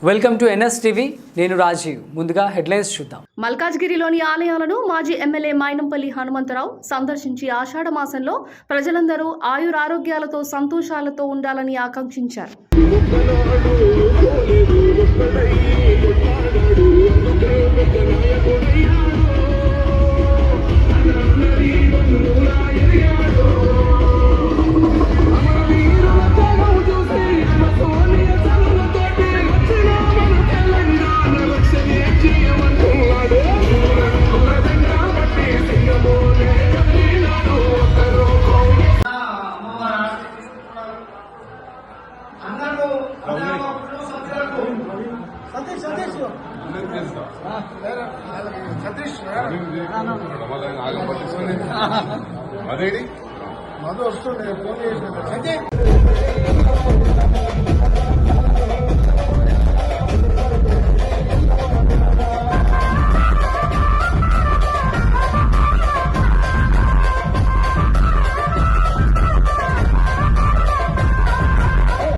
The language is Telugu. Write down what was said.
Welcome to NS TV. నేను రాజీవ్. ముందుగా హెడ్లైన్స్ చూద్దాం. మల్కాజ్గిరిలోని ఆలయాలను మాజీ ఎమ్మెల్యే మైనంపల్లి హనుమంతరావు సందర్శించి ఆషాఢ మాసంలో ప్రజలందరూ ఆయురారోగ్యాలతో సంతోషాలతో ఉండాలని ఆకాంక్షించారు. అదేంటి మధు వస్తుండే ఫోన్ చేసిన